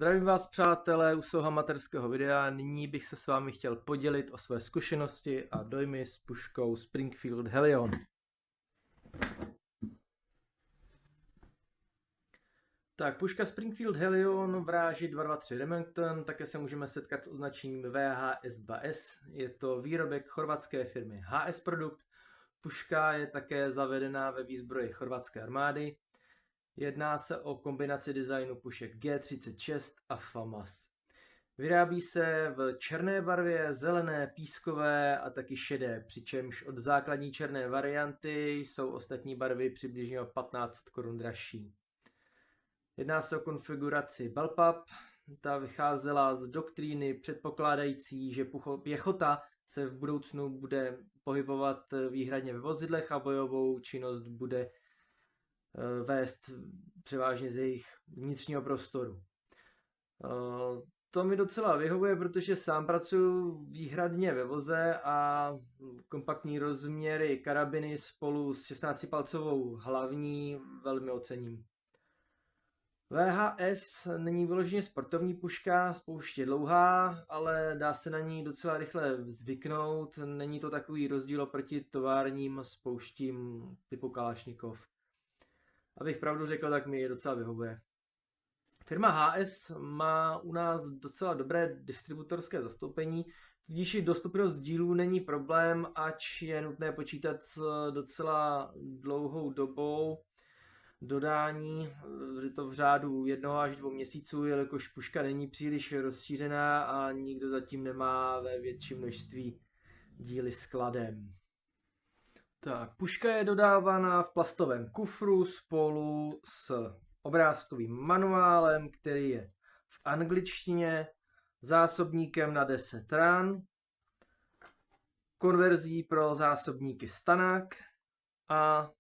Zdravím vás, přátelé, u svého amatérského videa. Nyní bych se s vámi chtěl podělit o své zkušenosti a dojmy s puškou Springfield Hellion. Tak, puška Springfield Hellion v ráži 223 Remington, také se můžeme setkat s označením VHS2S. Je to výrobek chorvatské firmy HS Produkt. Puška je také zavedená ve výzbroji chorvatské armády. Jedná se o kombinaci designu pušek G36 a FAMAS. Vyrábí se v černé barvě, zelené, pískové a taky šedé, přičemž od základní černé varianty jsou ostatní barvy přibližně o 1500 korun dražší. Jedná se o konfiguraci Bullpup, ta vycházela z doktríny předpokládající, že pěchota se v budoucnu bude pohybovat výhradně ve vozidlech a bojovou činnost bude vést převážně z jejich vnitřního prostoru. To mi docela vyhovuje, protože sám pracuji výhradně ve voze a kompaktní rozměry karabiny spolu s 16-palcovou hlavní velmi ocením. VHS není vyloženě sportovní puška, spoušť je dlouhá, ale dá se na ní docela rychle zvyknout. Není to takový rozdíl oproti továrním spouštím typu Kalašnikov. Abych pravdu řekl, tak mi je docela vyhovuje. Firma HS má u nás docela dobré distributorské zastoupení, tudíž i dostupnost dílů není problém, ač je nutné počítat s docela dlouhou dobou dodání, je to v řádu 1 až 2 měsíců, jelikož puška není příliš rozšířená a nikdo zatím nemá ve větším množství díly skladem. Tak, puška je dodávána v plastovém kufru spolu s obrázkovým manuálem, který je v angličtině, zásobníkem na 10 ran, konverzí pro zásobníky Stanak a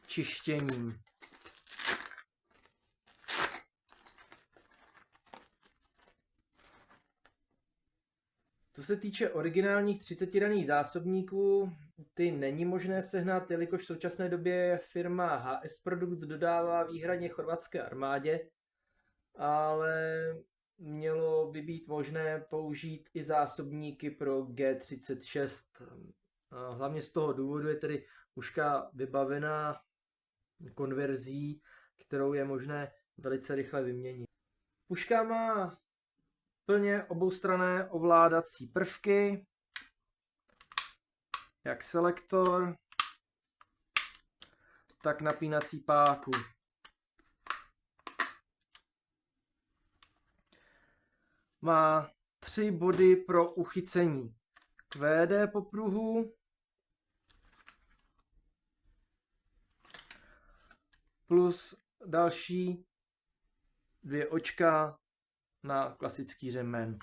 čištěním. Co se týče originálních 30ranných zásobníků, ty není možné sehnat, jelikož v současné době firma HS Produkt dodává výhradně chorvatské armádě, ale mělo by být možné použít i zásobníky pro G36. Hlavně z toho důvodu je tedy puška vybavená konverzí, kterou je možné velice rychle vyměnit. Puška má plně oboustranné ovládací prvky, jak selektor, tak napínací páku. Má 3 body pro uchycení QD popruhu plus další 2 očka na klasický řemen.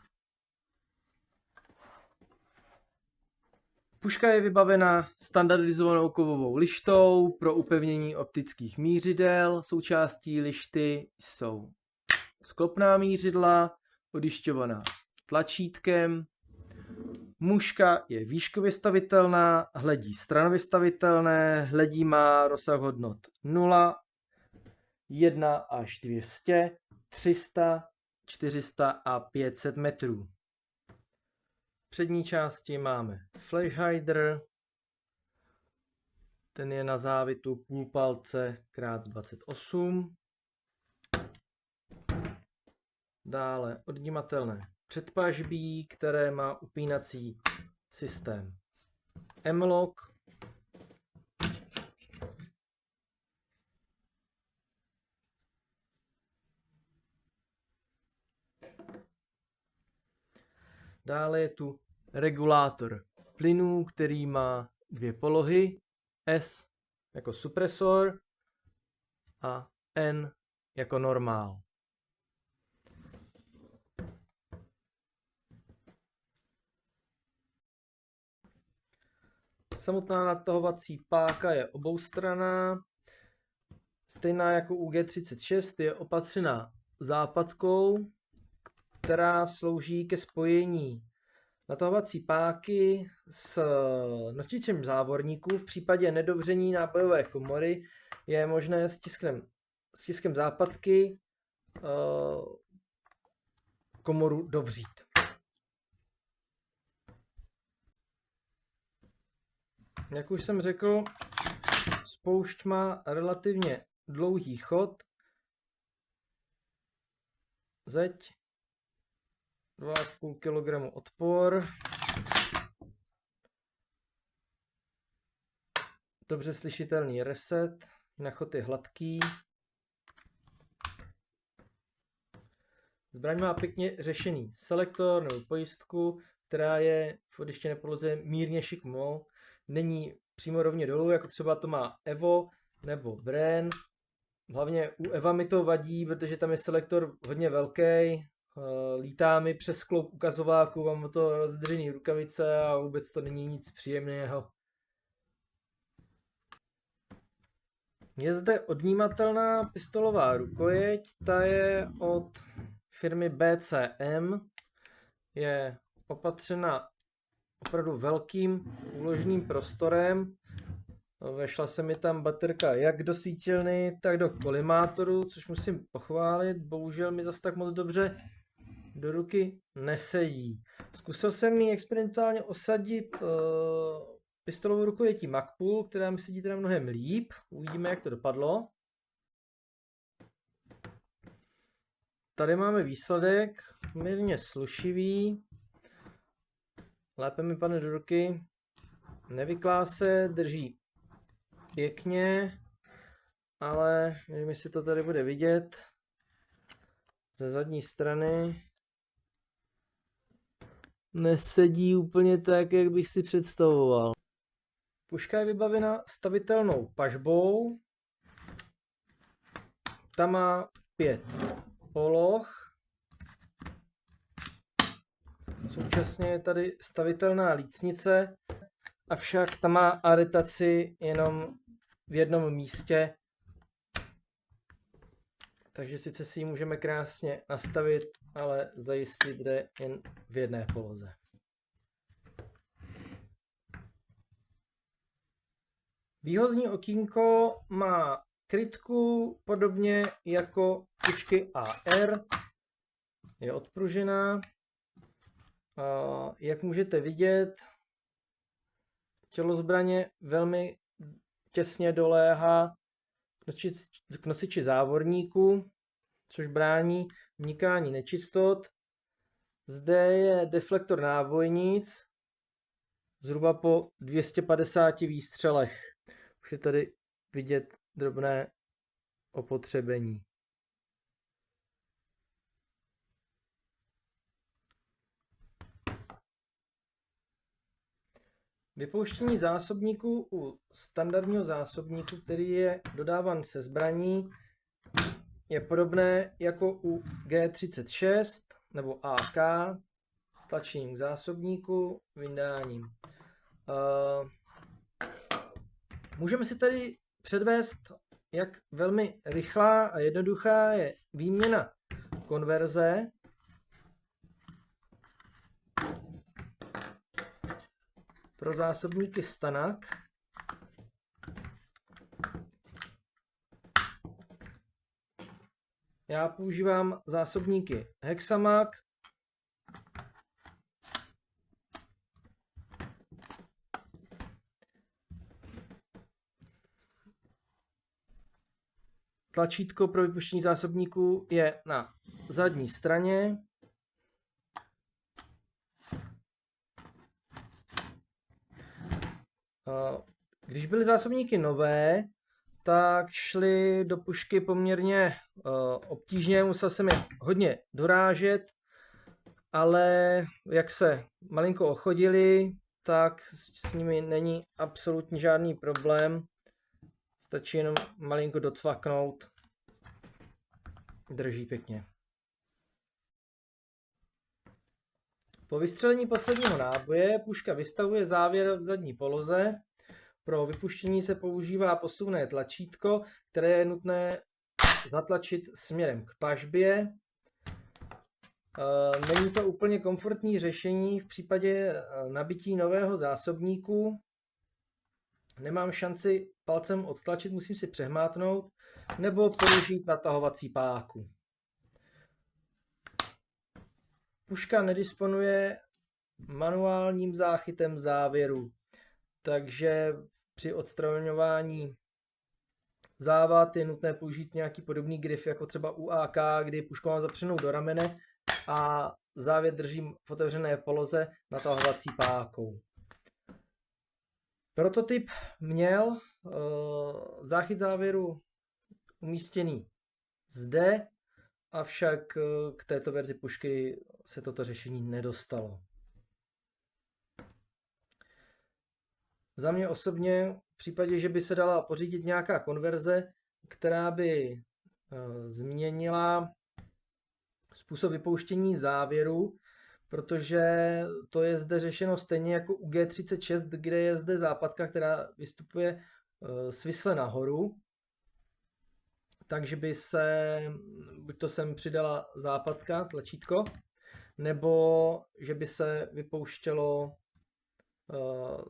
Puška je vybavena standardizovanou kovovou lištou pro upevnění optických mířidel. Součástí lišty jsou sklopná mířidla, odišťovaná tlačítkem. Muška je výškově stavitelná, hledí stranově stavitelné, hledí má rozsah hodnot 0, 1 až 200, 300, 400 a 500 metrů. V přední části máme flash hider, ten je na závitu půl palce x 28. Dále odnímatelné předpažbí, které má upínací systém M-Lock. Dále je tu regulátor plynů, který má 2 polohy, S jako supresor a N jako normál. Samotná natahovací páka je oboustranná, stejná jako u G36, je opatřená západkou, která slouží ke spojení natahovací páky s nočičem závorníků. V případě nedovření nábojové komory je možné s tiskem západky komoru dovřít. Jak už jsem řekl, spoušť má relativně dlouhý chod. Zeď 2,5 kg odpor. Dobře slyšitelný reset, na chod je hladký. Zbraň má pěkně řešený selektor nebo pojistku, která je v odlištěné poloze mírně šikmo. Není přímo rovně dolů, jako třeba to má Evo nebo Bren. Hlavně u Eva mi to vadí, protože tam je selektor hodně velký. Lítá mi přes kloup ukazováku, mám to rozdržený rukavice a vůbec to není nic příjemného. Je zde odnímatelná pistolová rukojeť, ta je od firmy BCM, je opatřena opravdu velkým úložným prostorem. Vešla se mi tam baterka jak do svítilny, tak do kolimátoru, což musím pochválit, bohužel mi zas tak moc dobře do ruky nesedí. Zkusil jsem ji experimentálně osadit pistolovou rukojetí Magpul, která mi sedí teda mnohem líp. Uvidíme, jak to dopadlo. Tady máme výsledek, mírně slušivý. Lépe mi padne do ruky. Nevyklá se, drží pěkně, ale nevím, jestli to tady bude vidět. Ze zadní strany nesedí úplně tak, jak bych si představoval. Puška je vybavena stavitelnou pažbou. Ta má 5 poloh. Současně je tady stavitelná lícnice, avšak ta má aretaci jenom v jednom místě. Takže sice si ji můžeme krásně nastavit, ale zajistit jde jen v jedné poloze. Výhozní okýnko má krytku podobně jako pušky AR. Je odpružená. Jak můžete vidět, tělo zbraně velmi těsně doléhá k nosiči závorníku, což brání vnikání nečistot. Zde je deflektor nábojnic zhruba po 250 výstřelech. Už je tady vidět drobné opotřebení. Vypouštění zásobníku u standardního zásobníku, který je dodáván se zbraní, je podobné jako u G36 nebo AK s tlačením k zásobníku, vyndáním. Můžeme si tady předvést, jak velmi rychlá a jednoduchá je výměna konverze. Pro zásobníky Stanak. Já používám zásobníky Hexamag. Tlačítko pro vypuštění zásobníků je na zadní straně. Když byly zásobníky nové, tak šly do pušky poměrně obtížně, musel jsem je hodně dorážet, ale jak se malinko ochodili, tak s nimi není absolutně žádný problém. Stačí jenom malinko docvaknout. Drží pěkně. Po vystřelení posledního náboje puška vystavuje závěr v zadní poloze. Pro vypuštění se používá posuvné tlačítko, které je nutné zatlačit směrem k pažbě. Není to úplně komfortní řešení v případě nabití nového zásobníku. Nemám šanci palcem odtlačit, musím si přehmátnout nebo použít natahovací páku. Puška nedisponuje manuálním záchytem závěru, takže při odstraňování závad je nutné použít nějaký podobný grif, jako třeba u AK, kdy pušku mám zapřenou do ramene a závěr držím v otevřené poloze natahovací pákou. Prototyp měl záchyt závěru umístěný zde, avšak k této verzi pušky se toto řešení nedostalo. Za mě osobně, v případě, že by se dala pořídit nějaká konverze, která by změnila způsob vypouštění závěru, protože to je zde řešeno stejně jako u G36, kde je zde západka, která vystupuje svisle nahoru, takže by se buď to sem přidala západka, tlačítko, nebo že by se vypouštělo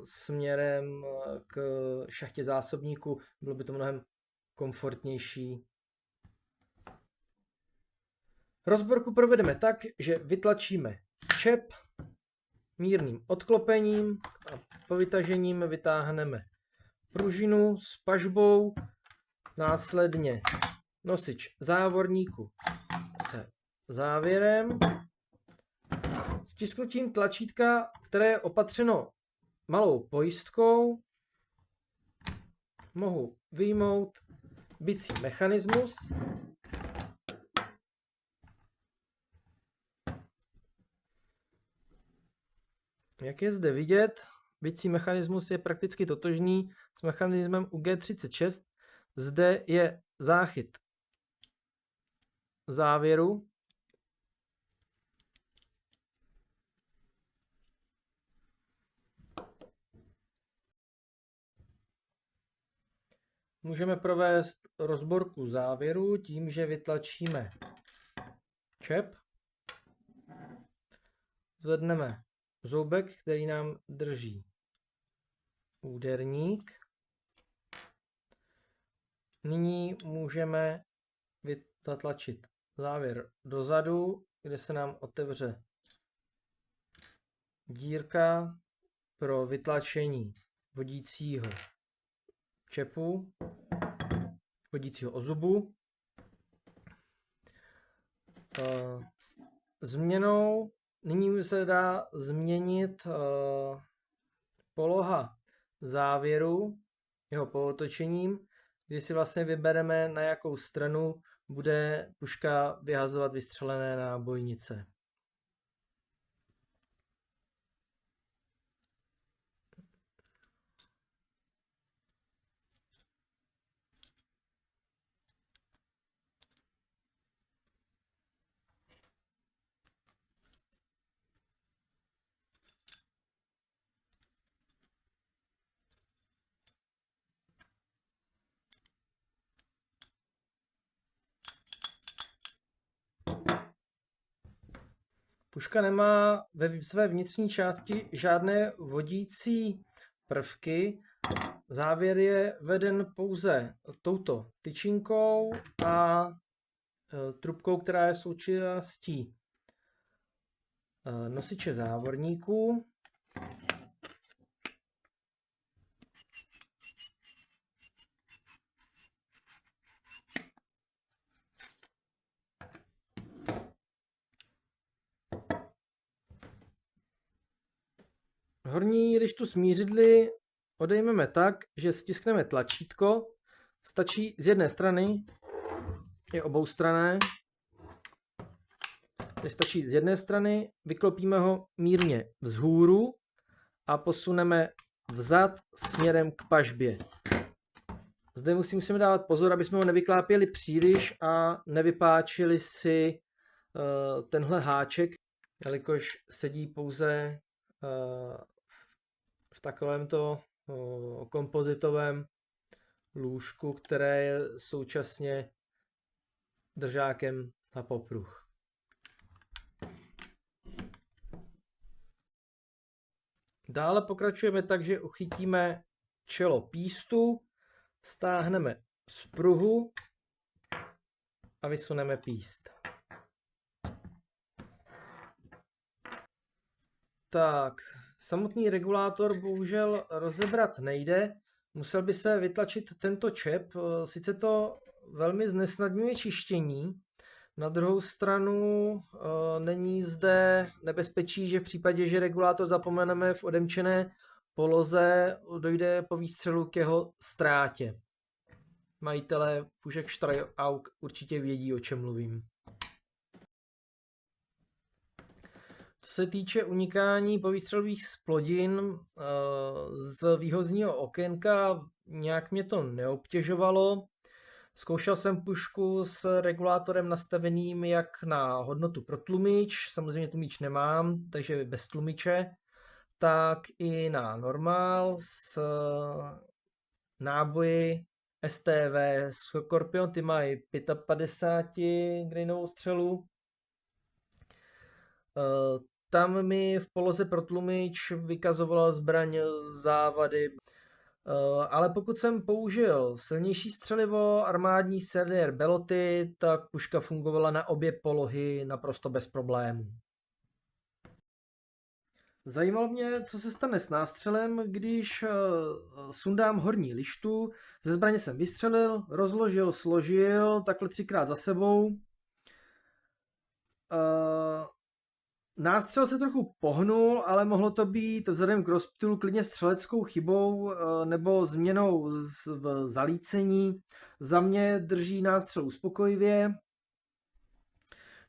směrem k šachtě zásobníku, bylo by to mnohem komfortnější. Rozborku provedeme tak, že vytlačíme čep mírným odklopením a po vytažením vytáhneme pružinu s pažbou, následně nosič závorníku se závěrem. Stisknutím tlačítka, které je opatřeno malou pojistkou, mohu vyjmout bicí mechanismus. Jak je zde vidět, bicí mechanismus je prakticky totožný s mechanismem u G36. Zde je záchyt závěru. Můžeme provést rozborku závěru tím, že vytlačíme čep, zvedneme zoubek, který nám drží úderník. Nyní můžeme zatlačit závěr dozadu, kde se nám otevře dírka pro vytlačení vodícího čepu, vodícího ozubu. Změnou nyní se dá změnit poloha závěru jeho polotočením, kdy si vlastně vybereme, na jakou stranu bude puška vyhazovat vystřelené nábojnice. Puška nemá ve své vnitřní části žádné vodící prvky. Závěr je veden pouze touto tyčinkou a trubkou, která je součástí nosiče závorníků. Horní lištu smířidly odejmeme tak, že stiskneme tlačítko. Stačí z jedné strany, je oboustranné. Stačí z jedné strany, vyklopíme ho mírně vzhůru a posuneme vzad směrem k pažbě. Zde musíme dávat pozor, aby jsme ho nevyklápěli příliš a nevypáčili si tenhle háček, jelikož sedí pouze v takovémto kompozitovém lůžku, které je současně držákem na popruh. Dále pokračujeme tak, že uchytíme čelo pístu, stáhneme z pruhu a vysuneme píst. Tak, samotný regulátor bohužel rozebrat nejde. Musel by se vytlačit tento čep. Sice to velmi znesnadňuje čištění, na druhou stranu není zde nebezpečí, že v případě, že regulátor zapomeneme v odemčené poloze, dojde po výstřelu k jeho ztrátě. Majitelé pušek Strike-AUG určitě vědí, o čem mluvím. Co se týče unikání povýstřelových zplodin z výhozního okénka, nějak mě to neobtěžovalo. Zkoušel jsem pušku s regulátorem nastaveným jak na hodnotu pro tlumič, samozřejmě tlumič nemám, takže bez tlumiče, tak i na normál s náboji STV Scorpion, ty mají 55 grainovou střelu. Tam mi v poloze pro tlumič vykazovala zbraň závady, ale pokud jsem použil silnější střelivo armádní Serrier Beloty, tak puška fungovala na obě polohy naprosto bez problémů. Zajímalo mě, co se stane s nástřelem, když sundám horní lištu. Ze zbraně jsem vystřelil, rozložil, složil, takhle 3krát za sebou. Nástřel se trochu pohnul, ale mohlo to být vzhledem k rozptylu klidně střeleckou chybou nebo změnou v zalícení. Za mě drží nástřel uspokojivě.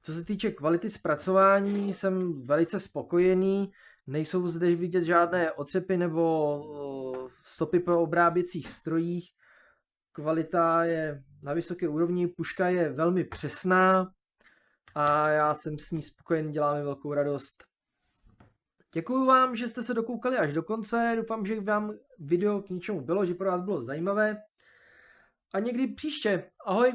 Co se týče kvality zpracování, jsem velice spokojený. Nejsou zde vidět žádné otřepy nebo stopy po obráběcích strojích. Kvalita je na vysoké úrovni, puška je velmi přesná a já jsem s ní spokojen, dělá mi velkou radost. Děkuji vám, že jste se dokoukali až do konce, doufám, že vám video k něčemu bylo, že pro vás bylo zajímavé. A někdy příště. Ahoj!